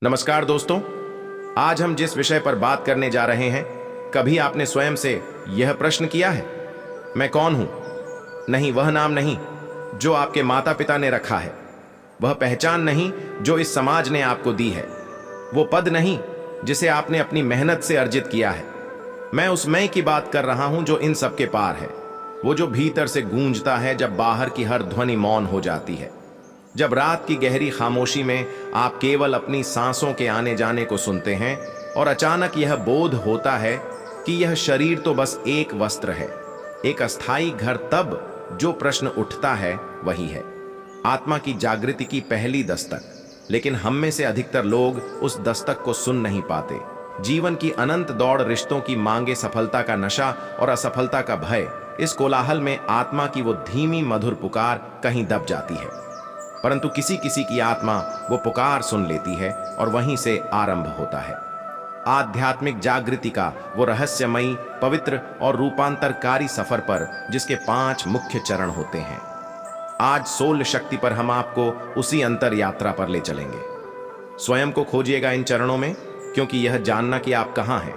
नमस्कार दोस्तों, आज हम जिस विषय पर बात करने जा रहे हैं, कभी आपने स्वयं से यह प्रश्न किया है, मैं कौन हूं? नहीं, वह नाम नहीं जो आपके माता पिता ने रखा है, वह पहचान नहीं जो इस समाज ने आपको दी है, वो पद नहीं जिसे आपने अपनी मेहनत से अर्जित किया है। मैं उस मैं की बात कर रहा हूं जो इन सब के पार है, वो जो भीतर से गूंजता है जब बाहर की हर ध्वनि मौन हो जाती है। जब रात की गहरी खामोशी में आप केवल अपनी सांसों के आने जाने को सुनते हैं और अचानक यह बोध होता है कि यह शरीर तो बस एक वस्त्र है, एक अस्थाई घर, तब जो प्रश्न उठता है वही है आत्मा की जागृति की पहली दस्तक। लेकिन हम में से अधिकतर लोग उस दस्तक को सुन नहीं पाते। जीवन की अनंत दौड़, रिश्तों की मांगे, सफलता का नशा और असफलता का भय, इस कोलाहल में आत्मा की वो धीमी मधुर पुकार कहीं दब जाती है। परंतु किसी किसी की आत्मा वो पुकार सुन लेती है और वहीं से आरंभ होता है आध्यात्मिक जागृति का वो रहस्यमयी, पवित्र और रूपांतरकारी सफर पर, जिसके 5 मुख्य चरण होते हैं। आज सोल शक्ति पर हम आपको उसी अंतर यात्रा पर ले चलेंगे। स्वयं को खोजिएगा इन चरणों में, क्योंकि यह जानना कि आप कहां हैं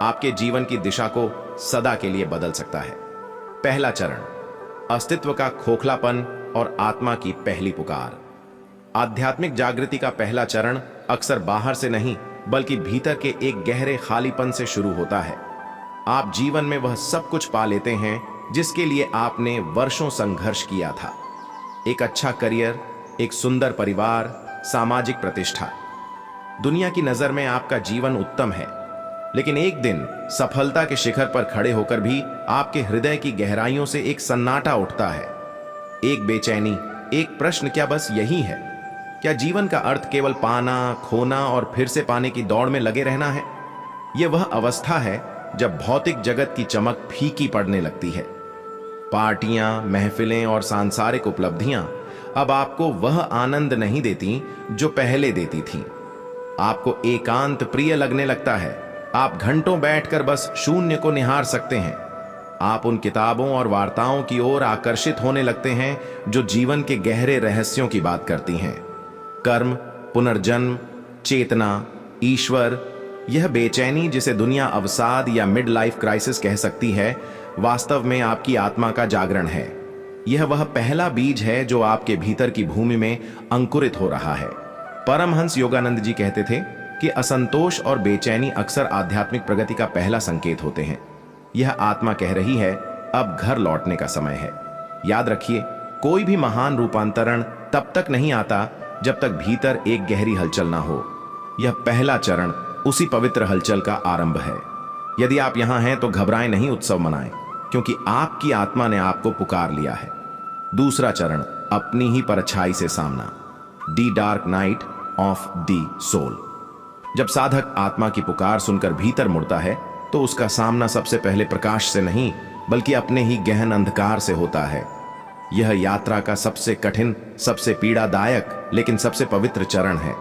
आपके जीवन की दिशा को सदा के लिए बदल सकता है। पहला चरण, अस्तित्व का खोखलापन और आत्मा की पहली पुकार। आध्यात्मिक जागृति का पहला चरण अक्सर बाहर से नहीं, बल्कि भीतर के एक गहरे खालीपन से शुरू होता है। आप जीवन में वह सब कुछ पा लेते हैं जिसके लिए आपने वर्षों संघर्ष किया था। एक अच्छा करियर, एक सुंदर परिवार, सामाजिक प्रतिष्ठा। दुनिया की नजर में आपका जीवन उत्तम है, लेकिन एक दिन सफलता के शिखर पर खड़े होकर भी आपके हृदय की गहराइयों से एक सन्नाटा उठता है, एक बेचैनी, एक प्रश्न, क्या बस यही है? क्या जीवन का अर्थ केवल पाना, खोना और फिर से पाने की दौड़ में लगे रहना है? यह वह अवस्था है जब भौतिक जगत की चमक फीकी पड़ने लगती है। पार्टियां, महफिलें और सांसारिक उपलब्धियां अब आपको वह आनंद नहीं देती जो पहले देती थीं। आपको एकांत प्रिय लगने लगता है। आप घंटों बैठकर बस शून्य को निहार सकते हैं। आप उन किताबों और वार्ताओं की ओर आकर्षित होने लगते हैं जो जीवन के गहरे रहस्यों की बात करती हैं। कर्म, पुनर्जन्म, चेतना, ईश्वर। यह बेचैनी, जिसे दुनिया अवसाद या मिड लाइफ क्राइसिस कह सकती है, वास्तव में आपकी आत्मा का जागरण है। यह वह पहला बीज है जो आपके भीतर की भूमि में अंकुरित हो रहा है। परमहंस योगानंद जी कहते थे कि असंतोष और बेचैनी अक्सर आध्यात्मिक प्रगति का पहला संकेत होते हैं। यह आत्मा कह रही है, अब घर लौटने का समय है। याद रखिए, कोई भी महान रूपांतरण तब तक नहीं आता जब तक भीतर एक गहरी हलचल ना हो। यह पहला चरण उसी पवित्र हलचल का आरंभ है। यदि आप यहां हैं तो घबराएं नहीं, उत्सव मनाएं, क्योंकि आपकी आत्मा ने आपको पुकार लिया है। दूसरा चरण, अपनी ही परछाई से सामना, the dark night of the soul. जब साधक आत्मा की पुकार सुनकर भीतर मुड़ता है तो उसका सामना सबसे पहले प्रकाश से नहीं, बल्कि अपने ही गहन अंधकार से होता है। यह यात्रा का सबसे कठिन, सबसे पीड़ादायक, लेकिन सबसे पवित्र चरण है।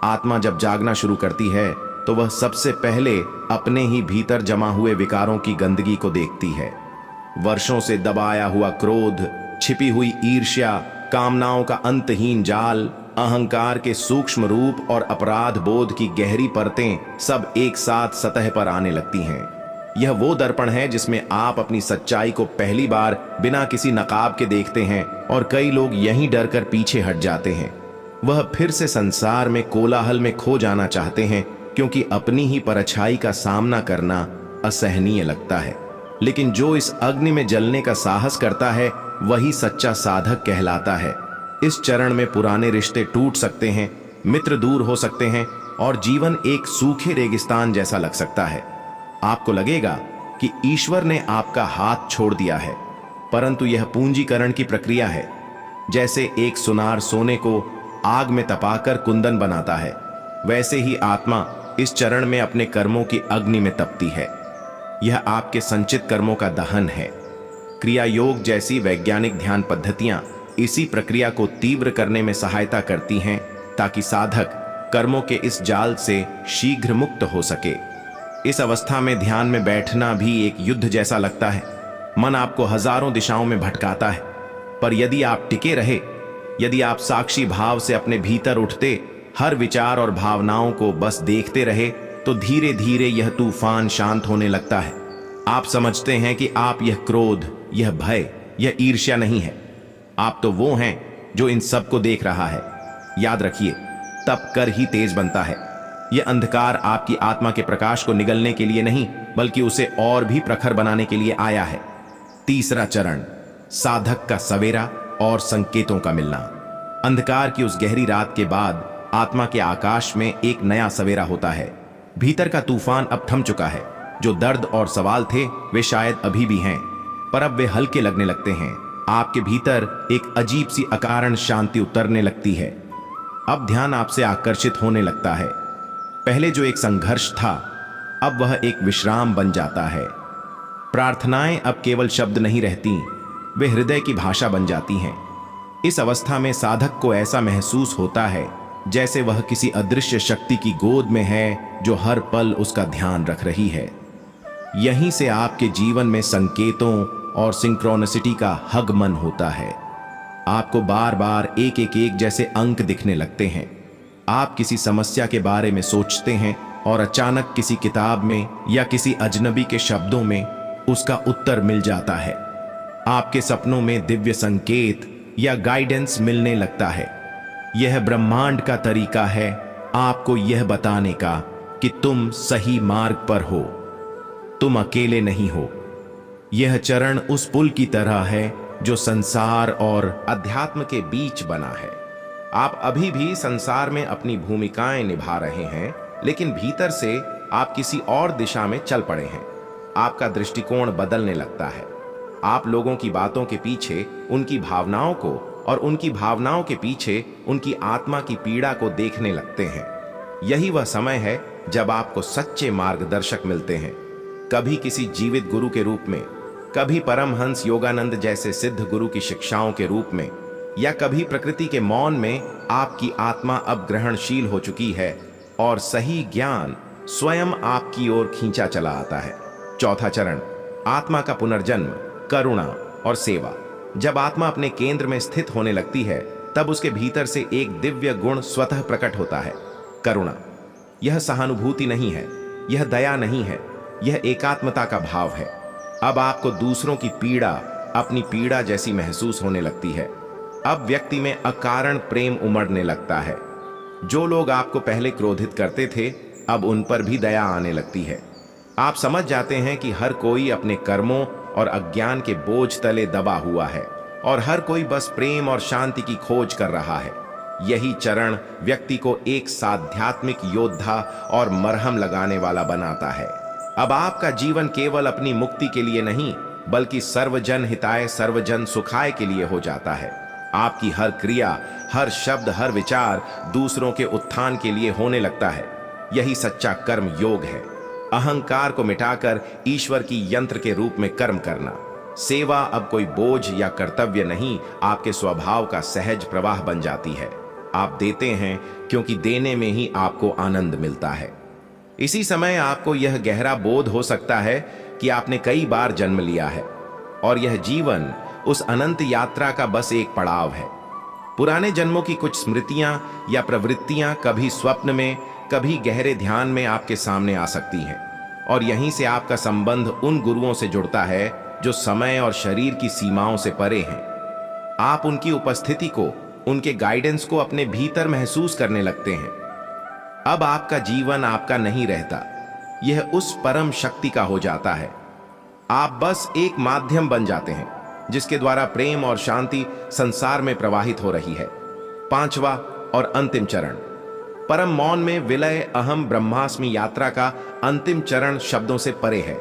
आत्मा जब जागना शुरू करती है तो वह सबसे पहले अपने ही भीतर जमा हुए विकारों की गंदगी को देखती है। वर्षों से दबाया हुआ क्रोध, छिपी हुई ईर्ष्या, कामनाओं का अंतहीन जाल, अहंकार के सूक्ष्म रूप और अपराध बोध की गहरी परतें सब एक साथ सतह पर आने लगती हैं। यह वो दर्पण है जिसमें आप अपनी सच्चाई को पहली बार बिना किसी नकाब के देखते हैं, और कई लोग यहीं डर कर पीछे हट जाते हैं। वह फिर से संसार में कोलाहल में खो जाना चाहते हैं, क्योंकि अपनी ही परछाई का सामना करना असहनीय लगता है। लेकिन जो इस अग्नि में जलने का साहस करता है, वही सच्चा साधक कहलाता है। इस चरण में पुराने रिश्ते टूट सकते हैं, मित्र दूर हो सकते हैं, और जीवन एक सूखे रेगिस्तान जैसा लग सकता है। आपको लगेगा कि ईश्वर ने आपका हाथ छोड़ दिया है, परंतु यह पूंजीकरण की प्रक्रिया है। जैसे एक सुनार सोने को आग में तपाकर कुंदन बनाता है, वैसे ही आत्मा इस चरण में अपने कर्मों की अग्नि में तपती है। यह आपके संचित कर्मों का दहन है। क्रिया योग जैसी वैज्ञानिक ध्यान पद्धतियां इसी प्रक्रिया को तीव्र करने में सहायता करती हैं, ताकि साधक कर्मों के इस जाल से शीघ्र मुक्त हो सके। इस अवस्था में ध्यान में बैठना भी एक युद्ध जैसा लगता है। मन आपको हजारों दिशाओं में भटकाता है, पर यदि आप टिके रहे, यदि आप साक्षी भाव से अपने भीतर उठते, हर विचार और भावनाओं को बस देखते रहे तो धीरे धीरे यह तूफान शांत होने लगता है। आप समझते हैं कि आप यह क्रोध, यह भय, यह ईर्ष्या नहीं है। आप तो वो हैं जो इन सब को देख रहा है। याद रखिए, तप कर ही तेज बनता है। यह अंधकार आपकी आत्मा के प्रकाश को निगलने के लिए नहीं, बल्कि उसे और भी प्रखर बनाने के लिए आया है। तीसरा चरण, साधक का सवेरा और संकेतों का मिलना। अंधकार की उस गहरी रात के बाद आत्मा के आकाश में एक नया सवेरा होता है। भीतर का तूफान अब थम चुका है। जो दर्द और सवाल थे वे शायद अभी भी हैं, पर अब वे हल्के लगने लगते हैं। आपके भीतर एक अजीब सी अकारण शांति उतरने लगती है। अब ध्यान आपसे आकर्षित होने लगता है। पहले जो एक संघर्ष था, अब वह एक विश्राम बन जाता है। प्रार्थनाएं अब केवल शब्द नहीं रहती, वे हृदय की भाषा बन जाती हैं। इस अवस्था में साधक को ऐसा महसूस होता है जैसे वह किसी अदृश्य शक्ति की गोद में है जो हर पल उसका ध्यान रख रही है। यहीं से आपके जीवन में संकेतों और सिंक्रोनिसिटी का हगमन होता है। आपको बार बार एक एक एक जैसे अंक दिखने लगते हैं। आप किसी समस्या के बारे में सोचते हैं और अचानक किसी किताब में या किसी अजनबी के शब्दों में उसका उत्तर मिल जाता है। आपके सपनों में दिव्य संकेत या गाइडेंस मिलने लगता है। यह ब्रह्मांड का तरीका है आपको यह बताने का कि तुम सही मार्ग पर हो, तुम अकेले नहीं हो। यह चरण उस पुल की तरह है जो संसार और अध्यात्म के बीच बना है। आप अभी भी संसार में अपनी भूमिकाएं निभा रहे हैं, लेकिन भीतर से आप किसी और दिशा में चल पड़े हैं। आपका दृष्टिकोण बदलने लगता है। आप लोगों की बातों के पीछे उनकी भावनाओं को और उनकी भावनाओं के पीछे उनकी आत्मा की पीड़ा को देखने लगते हैं। यही वह समय है जब आपको सच्चे मार्गदर्शक मिलते हैं, कभी किसी जीवित गुरु के रूप में, कभी परमहंस योगानंद जैसे सिद्ध गुरु की शिक्षाओं के रूप में, या कभी प्रकृति के मौन में। आपकी आत्मा अब ग्रहणशील हो चुकी है और सही ज्ञान स्वयं आपकी ओर खींचा चला आता है। चौथा चरण, आत्मा का पुनर्जन्म, करुणा और सेवा। जब आत्मा अपने केंद्र में स्थित होने लगती है, तब उसके भीतर से एक दिव्य गुण स्वतः प्रकट होता है, करुणा। यह सहानुभूति नहीं है, यह दया नहीं है, यह एकात्मता का भाव है। अब आपको दूसरों की पीड़ा अपनी पीड़ा जैसी महसूस होने लगती है। अब व्यक्ति में अकारण प्रेम उमड़ने लगता है। जो लोग आपको पहले क्रोधित करते थे, अब उन पर भी दया आने लगती है। आप समझ जाते हैं कि हर कोई अपने कर्मों और अज्ञान के बोझ तले दबा हुआ है और हर कोई बस प्रेम और शांति की खोज कर रहा है। यही चरण व्यक्ति को एक साध्यात्मिक योद्धा और मरहम लगाने वाला बनाता है। अब आपका जीवन केवल अपनी मुक्ति के लिए नहीं, बल्कि सर्वजन हिताय सर्वजन सुखाय के लिए हो जाता है। आपकी हर क्रिया, हर शब्द, हर विचार दूसरों के उत्थान के लिए होने लगता है। यही सच्चा कर्म योग है। अहंकार को मिटाकर ईश्वर की यंत्र के रूप में कर्म करना। सेवा अब कोई बोझ या कर्तव्य नहीं, आपके स्वभाव का सहज प्रवाह बन जाती है। आप देते हैं क्योंकि देने में ही आपको आनंद मिलता है। इसी समय आपको यह गहरा बोध हो सकता है कि आपने कई बार जन्म लिया है और यह जीवन उस अनंत यात्रा का बस एक पड़ाव है। पुराने जन्मों की कुछ स्मृतियां या प्रवृत्तियां कभी स्वप्न में, कभी गहरे ध्यान में आपके सामने आ सकती हैं, और यहीं से आपका संबंध उन गुरुओं से जुड़ता है जो समय और शरीर की सीमाओं से परे हैं। आप उनकी उपस्थिति को, उनके गाइडेंस को अपने भीतर महसूस करने लगते हैं। अब आपका जीवन आपका नहीं रहता, यह उस परम शक्ति का हो जाता है। आप बस एक माध्यम बन जाते हैं जिसके द्वारा प्रेम और शांति संसार में प्रवाहित हो रही है। पांचवा और अंतिम चरण, परम मौन में विलय अहम ब्रह्मास्मि यात्रा का अंतिम चरण शब्दों से परे है।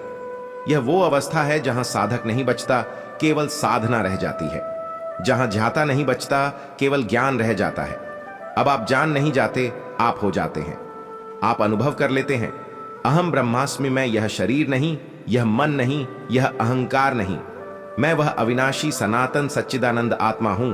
यह वो अवस्था है जहां साधक नहीं बचता, केवल साधना रह जाती है। जहां ध्याता नहीं बचता, केवल ज्ञान रह जाता है। अब आप जान नहीं जाते, आप हो जाते हैं। आप अनुभव कर लेते हैं, अहम ब्रह्मास्मि में यह शरीर नहीं, यह मन नहीं, यह अहंकार नहीं, मैं वह अविनाशी सनातन सच्चिदानंद आत्मा हूं।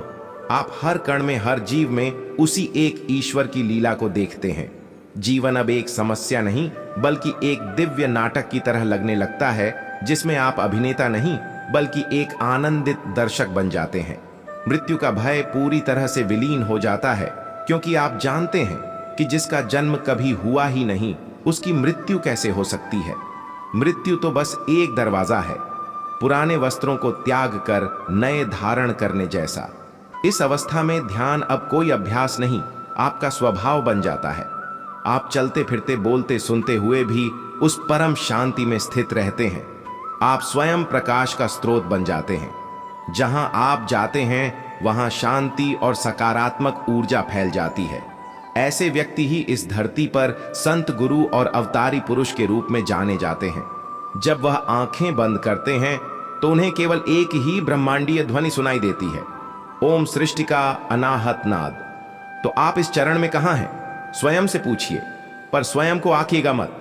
आप हर कण में, हर जीव में उसी एक ईश्वर की लीला को देखते हैं। जीवन अब एक समस्या नहीं, बल्कि एक दिव्य नाटक की तरह लगने लगता है, जिसमें आप अभिनेता नहीं, बल्कि एक आनंदित दर्शक बन जाते हैं। मृत्यु का भय पूरी तरह से विलीन हो जाता है, क्योंकि आप जानते हैं कि जिसका जन्म कभी हुआ ही नहीं, उसकी मृत्यु कैसे हो सकती है? मृत्यु तो बस एक दरवाजा है, पुराने वस्त्रों को त्याग कर नए धारण करने जैसा। इस अवस्था में ध्यान अब कोई अभ्यास नहीं, आपका स्वभाव बन जाता है। आप चलते फिरते बोलते सुनते हुए भी उस परम शांति में स्थित रहते हैं। आप स्वयं प्रकाश का स्रोत बन जाते हैं। जहां आप जाते हैं वहां शांति और सकारात्मक ऊर्जा फैल जाती है। ऐसे व्यक्ति ही इस धरती पर संत, गुरु और अवतारी पुरुष के रूप में जाने जाते हैं। जब वह आंखें बंद करते हैं तो उन्हें केवल एक ही ब्रह्मांडीय ध्वनि सुनाई देती है, ओम सृष्टि का अनाहत नाद। तो आप इस चरण में कहां हैं? स्वयं से पूछिए, पर स्वयं को आंकिएगा मत।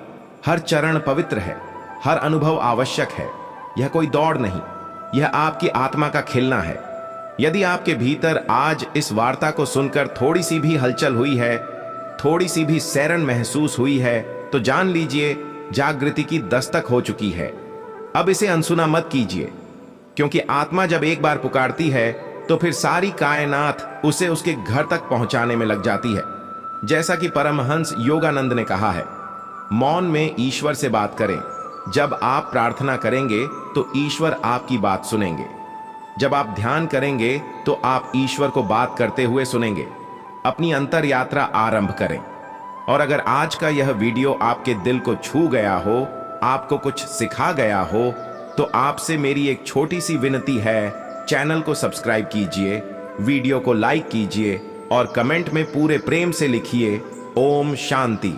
हर चरण पवित्र है, हर अनुभव आवश्यक है। यह कोई दौड़ नहीं, यह आपकी आत्मा का खिलना है। यदि आपके भीतर आज इस वार्ता को सुनकर थोड़ी सी भी हलचल हुई है, थोड़ी सी भी सैरन महसूस हुई है, तो जान लीजिए जागृति की दस्तक हो चुकी है। अब इसे अनसुना मत कीजिए, क्योंकि आत्मा जब एक बार पुकारती है तो फिर सारी कायनात उसे उसके घर तक पहुंचाने में लग जाती है। जैसा कि परमहंस योगानंद ने कहा है, मौन में ईश्वर से बात करें। जब आप प्रार्थना करेंगे तो ईश्वर आपकी बात सुनेंगे। जब आप ध्यान करेंगे तो आप ईश्वर को बात करते हुए सुनेंगे। अपनी अंतर यात्रा आरंभ करें। और अगर आज का यह वीडियो आपके दिल को छू गया हो, आपको कुछ सिखा गया हो, तो आपसे मेरी एक छोटी सी विनती है, चैनल को सब्सक्राइब कीजिए, वीडियो को लाइक कीजिए और कमेंट में पूरे प्रेम से लिखिए ओम शांति।